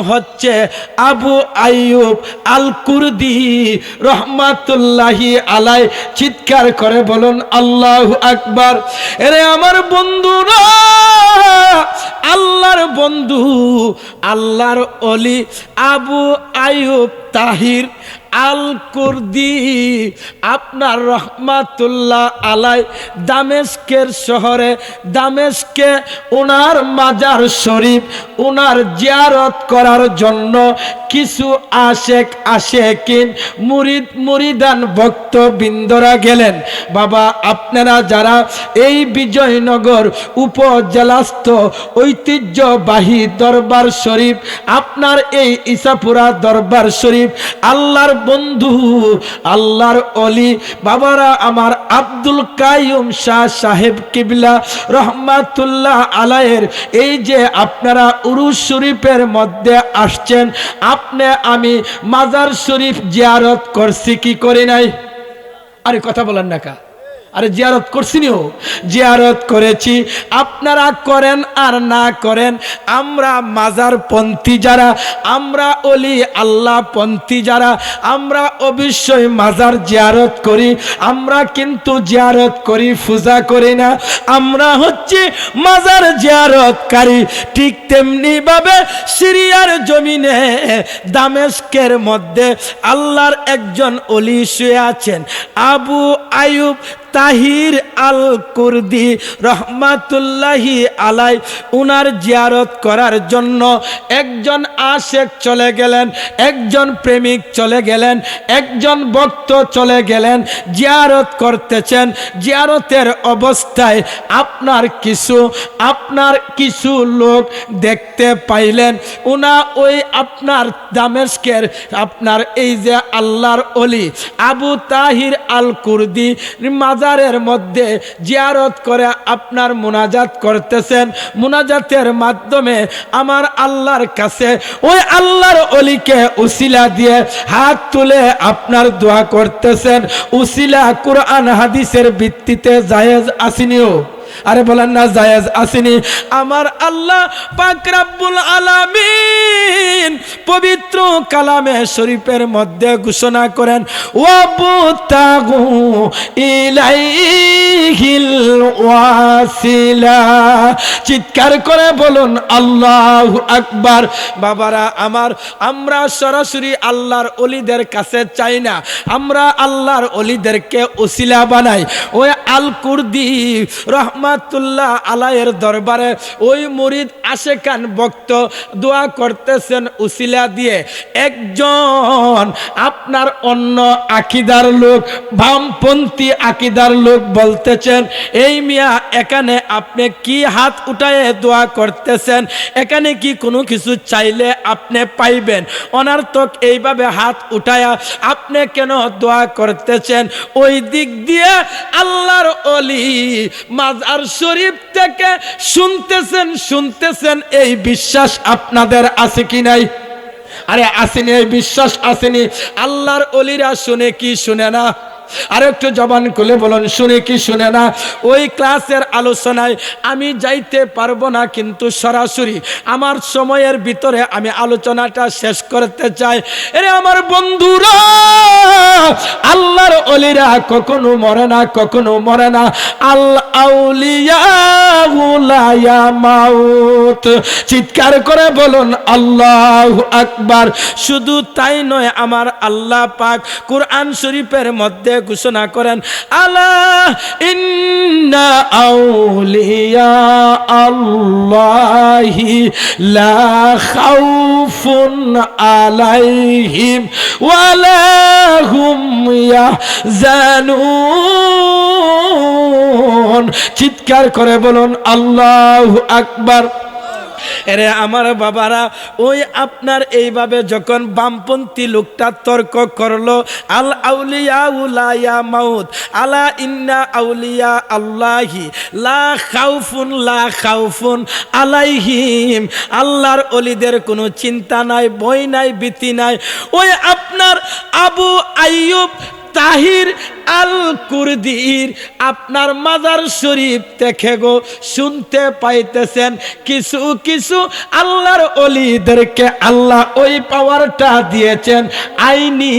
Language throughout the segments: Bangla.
হচ্ছে আবু আইয়ুব আল কুরদি রহমাতুল্লাহি আলাই। চিৎকার করে বলুন আল্লাহু আকবার। এরে আমার বন্ধুরা, আল্লাহর বন্ধু, আল্লাহর ওলি আবু আইয়ুব তাহির আল কুরদি আপনার রহমাতুল্লাহ আলাই দামেস্কের শহরে, দামেস্কে ওনার মাজার শরীফ, ওনার জিয়ারত করার জন্য কিছু আশেকিন মুরিদ মুরিদান ভক্তবৃন্দরা গেলেন। বাবা, আপনারা যারা এই বিজয়নগর উপজেলাস্থ ঐতিহ্যবাহী দরবার শরীফ, আপনার এই ইসাপুরা দরবার শরীফ, আল্লাহর বন্ধু, আল্লাহর ওলি বাবারা আমার আব্দুল কাইয়ুম শাহ সাহেব কিবলা রহমাতুল্লাহ আলাইয়ের এই যে আপনারা উরুস শরীফের মধ্যে আসছেন, আপনি আমি মাজার শরীফ জিয়ারত করছি কি করি নাই? আরে কথা বলেন না কা? আরে জিয়ারত করছিনিও, জিয়ারত করেছি। আপনারা করেন আর না করেন, আমরা মাজার পন্থী যারা, আমরা ওলি আল্লাহ পন্থী যারা, আমরা অবশ্যই মাজার জিয়ারত করি। আমরা কিন্তু জিয়ারত করি, পূজা করি না। আমরা হচ্ছে মাজার জিয়ারতকারী। ঠিক তেমনি ভাবে সিরিয়ার জমিনে দামেস্কের মধ্যে আল্লাহর একজন ওলি শুয়ে আছেন, আবু আইয়ুব তাহির আল কুরদি রহমাতুল্লাহি আলাই। উনার জিয়ারত করার জন্য একজন আশেক চলে গেলেন, একজন প্রেমিক চলে গেলেন, একজন ভক্ত চলে গেলেন, জিয়ারত করতেছেন। জিয়ারতের অবস্থায় আপনার কিছু লোক দেখতে পাইলেন। উনা ওই আপনার দামেস্কের আপনার এই যে আল্লাহর ওলি আবু তাহির আল কুরদি মাজারের মধ্যে জিয়ারত করে আপনার মুনাজাত করতেছেন। মুনাজাতের মাধ্যমে আমার আল্লাহর কাছে ওই আল্লাহর ওলিকে উসিলা দিয়ে হাত তুলে আপনার দোয়া করতেছেন। উসিলা কুরআন হাদিসের ভিত্তিতে জায়েজ আসেনিও? আরে বলেন না জায়েজ আসেনি? আমার আল্লাহ পাক রব্বুল আলামিন পবিত্র কালামে শরীফের মধ্যে ঘোষণা করেন, ওয়াবতাগু ইলাইহিল ওয়াসিলা। চিৎকার করে বলুন আল্লাহু আকবার। বাবারা আমার, আমরা সরাসরি আল্লাহর ওলিদের কাছে চাই না, আমরা আল্লাহর ওলিদেরকে ওসিলা বানাই। ওই আল কুরদি রহমাতুল্লাহ আলাইয়ের দরবারে ওই মুরিদ আশেকান ভক্ত দোয়া করতেছেন উসিলা দিয়ে। একজন আপনার অন্য আকিদার লোক, বামপন্থী আকিদার লোক বলতেছেন, এই মিয়া এখানে আপনি কি হাত উঠায় দোয়া করতেছেন? এখানে কি কোনো কিছু চাইলে আপনি পাইবেন? অনার্থক এইভাবে হাত উঠায়া আপনি কেন দোয়া করতেছেন? ওই দিক দিয়ে আল্লাহর ওলি মাজার শরীফ থেকে শুনতেছেন। এই বিশ্বাস আপনাদের আছে কি নাই? আরে আসেনি, এই বিশ্বাস আসেনি? আল্লাহর ওলিরা শুনে কি শুনে না? আর একটু জবান খুলে বলুন, শুনে কি শুনে না? ওই ক্লাসের আলোচনায় আমি যাইতে পারবো না, কিন্তু সরাসরি আমার সময়ের ভিতরে আমি আলোচনাটা শেষ করতে চাই। এরে আমার বন্ধুরা, আল্লাহর ওলিরা কখনো মরে না, কখনো মরে না। আল আউলিয়া লা ইয়ামাউত। চিৎকার করে বলুন আল্লাহু আকবার। শুধু তাই নয়, আমার আল্লাহ পাক কুরআন শরীফের মধ্যে ঘোষণা করেন, আলা ইন্না আউলিয়া আল্লাহি লা খাউফুন আলাইহিম ওয়ালা হুম ইয়াহজানুন। চিৎকার করে বলুন আল্লাহু আকবার। এরে আমার বাবারা, ওই আপনার এইভাবে যখন বামপন্থী লোকটা তর্ক করলো, আল আউলিয়া লা ইয়ামাউত, আলা ইন্না আউলিয়া আল্লাহি লা খাউফুন আলাইহিম। আল্লাহর ওলিদের কোনো চিন্তা নাই, ভয় নাই, ভীতি নাই। ওই আপনার আবু আইয়ুব তাহির আল কুরদির আপনার মাজার শরীফ থেকে গো শুনতে পাইতেছেন কিছু কিছু আল্লাহর ওলিদেরকে আল্লাহ ওই পাওয়ারটা দিয়েছেন আইনি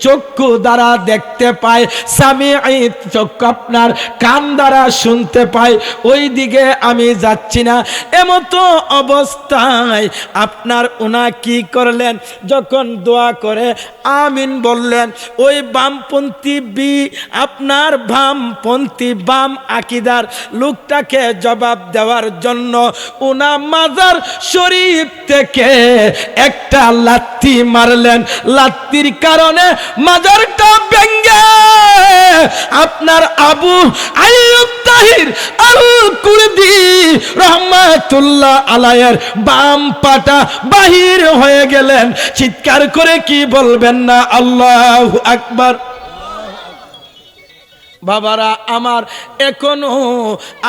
চক্ষু দ্বারা দেখতে পায়, সামিঈ চক্ষু আপনার কান দ্বারা শুনতে পায়। ওই দিকে আমি যাচ্ছি না। এমতো অবস্থায় আপনার ওনা কি করলেন, যখন দোয়া করে আমিন বললেন, ওই বামপন্থী আপনার বামপন্থী বাম আকিদার লোকটাকে জবাব দেওয়ার জন্য ওনা মাজার শরীফ থেকে একটা লাথি মারলেন। লাথির কারণে মাজারটা ভেঙে আপনার আবু আইয়ুব তাহির আল কুরদি রহমাতুল্লাহ আলাইহির বাম পাটা বাহির হয়ে গেলেন। চিৎকার করে কি বলবেন না আল্লাহু আকবার। বাবারা আমার, এখনো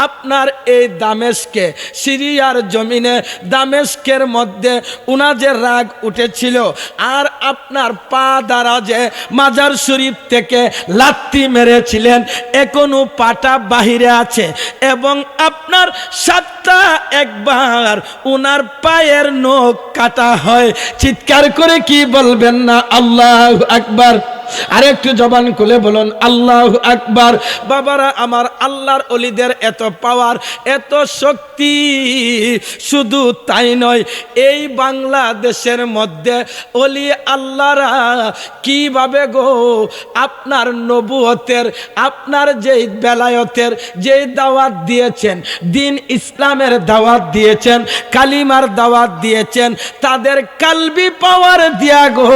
আপনার এই দামেস্কে সিরিয়ার জমিনে দামেস্কের মধ্যে উনাজের রাগ উঠেছিল, আর আপনার পা দ্বারা যে মাজার শরীফ থেকে লাথি মেরেছিলেন এখনো পাটা বাহিরে আছে, এবং আপনার সাতটা একবার উনার পায়ের নখ কাটা হয়। চিৎকার করে কি বলবেন না আল্লাহু আকবার। আর একটু জবান খুলে বলুন আল্লাহু আকবার। বাবারা আমার, আল্লাহর ওলিদের এত পাওয়ার, এত শক্তি, শুধু তাই নয়, এই বাংলাদেশের মধ্যে ওলি আল্লাহরা কিভাবে গো আপনার নবুয়তের, আপনার যেই বেলায়তের যেই দাওয়াত দিয়েছেন, দিন ইসলামের দাওয়াত দিয়েছেন, কালিমার দাওয়াত দিয়েছেন, তাদের কালবি পাওয়ার দিয়া গো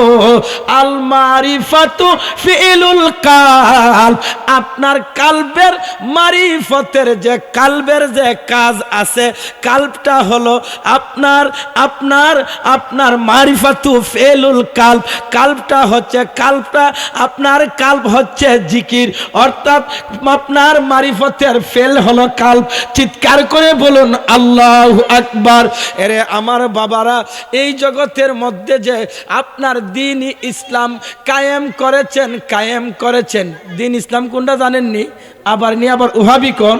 আল মারিফাত ফিলুল কালব, আপনার কালবের মারিফতের যে কালবের যে কাজ আছে, কালবটা হলো আপনার আপনার আপনার মারিফাতু ফিলুল কালব, কালবটা হচ্ছে কালবটা আপনার কালব হচ্ছে জিকির, অর্থাৎ আপনার মারিফতের ফেল হলো কালব। চিৎকার করে বলুন আল্লাহু আকবার। এরে আমার বাবারা, এই জগতের মধ্যে যে আপনার দিন ইসলাম কায়েম করেছেন, দিন ইসলাম কোনটা জানেননি? আবার উহাবি কোন?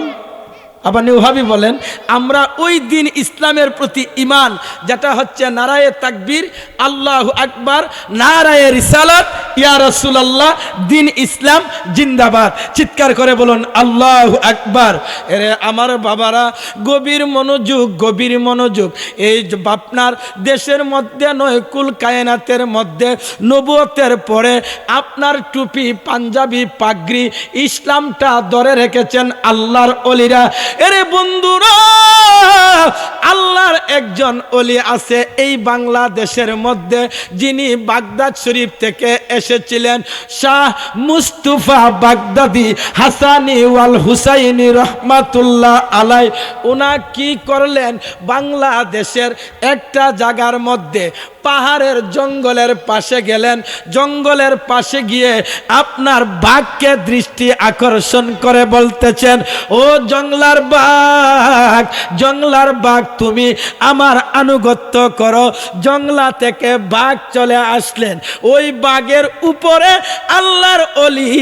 আবার উহাবি বলেন। আমরা ওই দিন ইসলামের প্রতি ঈমান, যেটা হচ্ছে নারায়ে তাকবীর, আল্লাহু আকবার, নারায়ে রিসালাত, ইয়া রাসূলুল্লাহ, দিন ইসলাম জিন্দাবাদ। চিৎকার করে বলুন আল্লাহু আকবার। এরে আমার বাবারা, গভীর মনোযোগ। এই আপনার দেশের মধ্যে নয়, কুল কায়নাতের মধ্যে নবুয়তের পরে আপনার টুপি, পাঞ্জাবি, পাগড়ি, ইসলামটা ধরে রেখেছেন আল্লাহর ওলিরা। এরে বন্ধুরা, আল্লাহর একজন ওলি আছে এই বাংলাদেশের মধ্যে, যিনি বাগদাদ শরীফ থেকে এসেছিলেন, শাহ মুস্তাফা বাগদাদি হাসানি ওয়াল হুসাইনি রহমাতুল্লাহ আলাই। ওনা কি করলেন, বাংলাদেশের একটা জায়গার মধ্যে পাহাড়ের জঙ্গলের পাশে গেলেন। জঙ্গলের পাশে গিয়ে আপনার বাঘকে দৃষ্টি আকর্ষণ করে বলতেছেন, ও জঙ্গলার বাঘ, তুমি আমার আনুগত্য করো। জঙ্গলা থেকে বাঘ চলে আসলেন। ওই বাঘের উপরে আল্লাহর ওলি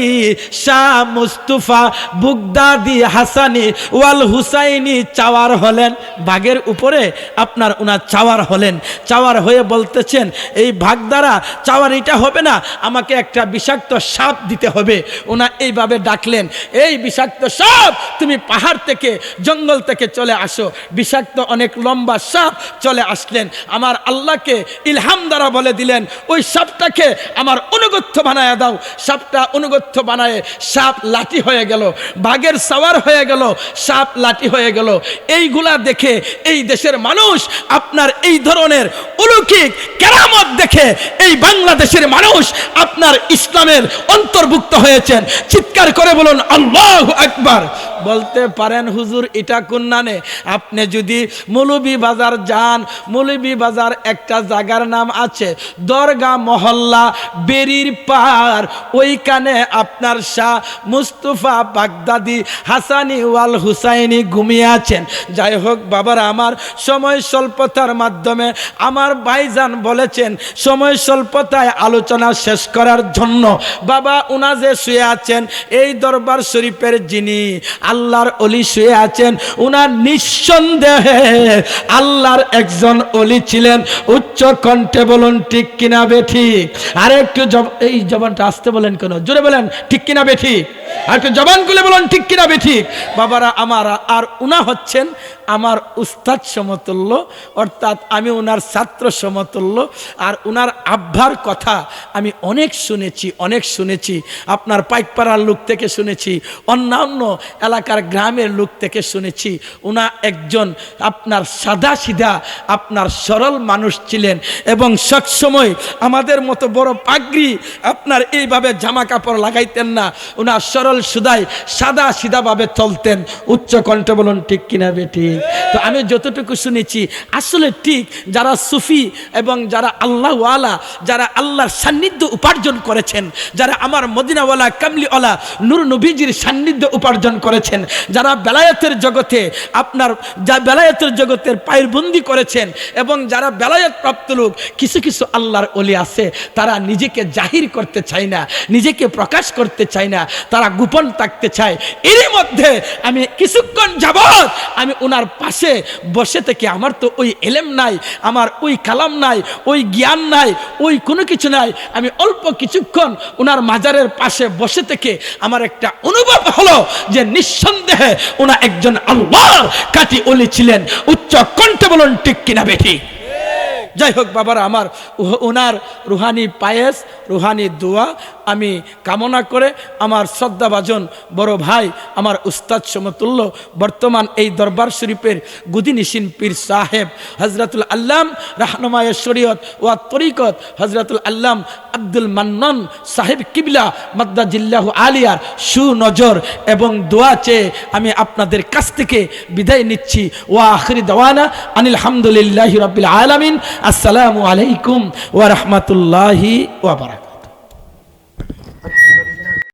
শাহ মুস্তাফা বাগদাদি হাসানি ওয়াল হুসাইনি চাওয়ার হলেন। বাঘের উপরে আপনার ওনার চাওয়ার হলেন। চাওয়ার হয়ে বলতেছেন, এই বাঘ দ্বারা চাওয়ার এটা হবে না, আমাকে একটা বিষাক্ত সাপ দিতে হবে। ওনা এইভাবে ডাকলেন, এই বিষাক্ত সাপ, তুমি পাহাড় থেকে জঙ্গল থেকে চলে আসো। বিষাক্ত অনেক লম্বা সাপ চলে আসলেন। আমার আল্লাহকে ইলহাম দ্বারা বলে দিলেন, ওই সাপটাকে আমার অনুগত্য বানায় দাও। সাপটা অনুগত্য বানায় সাপ লাঠি হয়ে গেল, বাঘের সাওয়ার হয়ে গেল, সাপ লাঠি হয়ে গেল। এইগুলা দেখে এই দেশের মানুষ আপনার এই ধরনের অলৌকিক কেরামত দেখে এই বাংলাদেশের মানুষ আপনার ইসলামের অন্তর্ভুক্ত হয়েছেন। চিৎকার করে বলুন আল্লাহু আকবার। বলতে পারেন হুজুর এটা কোন নানে? আপনি যদি মৌলভীবাজার যান, মৌলভীবাজার একটা জায়গার নাম আছে দরগা মহল্লা বেরির পার, ওইখানে আপনার শাহ মুস্তফা বাগদাদি হাসানি ওয়াল হুসাইনি ঘুমিয়ে আছেন। যাই হোক বাবারা আমার, সময় স্বল্পতার মাধ্যমে আমার ভাইজান বলেছেন সময় স্বল্পতায় আলোচনা শেষ করার জন্য, বাবা উনা যে শুয়ে আছেন এই দরবার শরীফের যিনি আল্লাহর ওলি শুয়ে আছেন, উনার নিঃসন্দেহে আল্লাহর একজন ওলি ছিলেন। উচ্চ কণ্ঠে বলুন ঠিক কিনা বেঠিক? আর একটু এই জবানটা আসতে বলেন কেন, জোরে বলেন ঠিক কিনা বেঠিক? আর একটু জবান খুলে বলুন ঠিক কিনা বেঠিক? বাবারা আমার, আর উনা হচ্ছেন আমার উস্তাদ সমতুল্য, অর্থাৎ আমি ওনার ছাত্র সমতুল্য। আর ওনার আব্বার কথা আমি অনেক শুনেছি, আপনার পাইকপাড়ার লোক থেকে শুনেছি, অন্যান্য এলাকার গ্রামের লোক থেকে শুনেছি। ওনা একজন আপনার সাদা সিধা আপনার সরল মানুষ ছিলেন এবং সবসময় আমাদের মতো বড় পাগড়ি আপনার এইভাবে জামা কাপড় লাগাইতেন না, ওনার সরল সুদাই সাদা সিধাভাবে চলতেন। উচ্চ কণ্ঠে বলুন ঠিক কিনা বেটি? তো আমি যতটুকু শুনেছি আসলে ঠিক, যারা সুফি এবং যারা আল্লাহওয়ালা, যারা আল্লাহর সান্নিধ্য উপার্জন করেছেন, যারা আমার মদিনাওয়ালা কামলিওয়ালা নূর নবীজির সান্নিধ্য উপার্জন করেছেন, যারা বেলায়েতের জগতে আপনার বেলায়েতের জগতের পায়রবন্দি করেছেন, এবং যারা বেলায়েত প্রাপ্ত লোক, কিছু কিছু আল্লাহর ওলি আছে তারা নিজেকে জাহির করতে চায় না, নিজেকে প্রকাশ করতে চায় না, তারা গোপন থাকতে চায়। এরই মধ্যে আমি কিছুক্ষণ যাবত আমি ওনার পাশে বসে থেকে, আমার তো ওই এলেম নাই, আমার ওই কালাম নাই, ওই জ্ঞান নাই, ওই কোনো কিছু নাই, আমি অল্প কিছুক্ষণ ওনার মাজারের পাশে বসে থেকে আমার একটা অনুভব হলো যে নিঃসন্দেহে ওনা একজন আল্লাহর কাটি ওলি ছিলেন। উচ্চ কণ্ঠে বলুন ঠিক কিনা বেঠি? যাই হোক বাবারা আমার, ওনার রুহানি পায়েস, রুহানি দোয়া আমি কামনা করে আমার শ্রদ্ধাভাজন বড় ভাই, আমার উস্তাদ সমতুল্য, বর্তমান এই দরবার শরীফের গুদিনিসিন পীর সাহেব হজরতুল আল্লাম রাহনুমায়ে শরীয়ত ওয়া তরিকত হজরতুল আল্লাম আব্দুল মান্নান সাহেব কিবলা মাদ্দাজিল্লাহু আলিয়ার সুনজর এবং দোয়া চেয়ে আমি আপনাদের কাছ থেকে বিদায় নিচ্ছি। ওয়া আখিরি দাওয়ানা আনিল হামদুলিল্লাহি রাব্বিল আলামিন। আসসালামু আলাইকুম ওয়া রাহমাতুল্লাহি ওয়া বারাকাতুহু।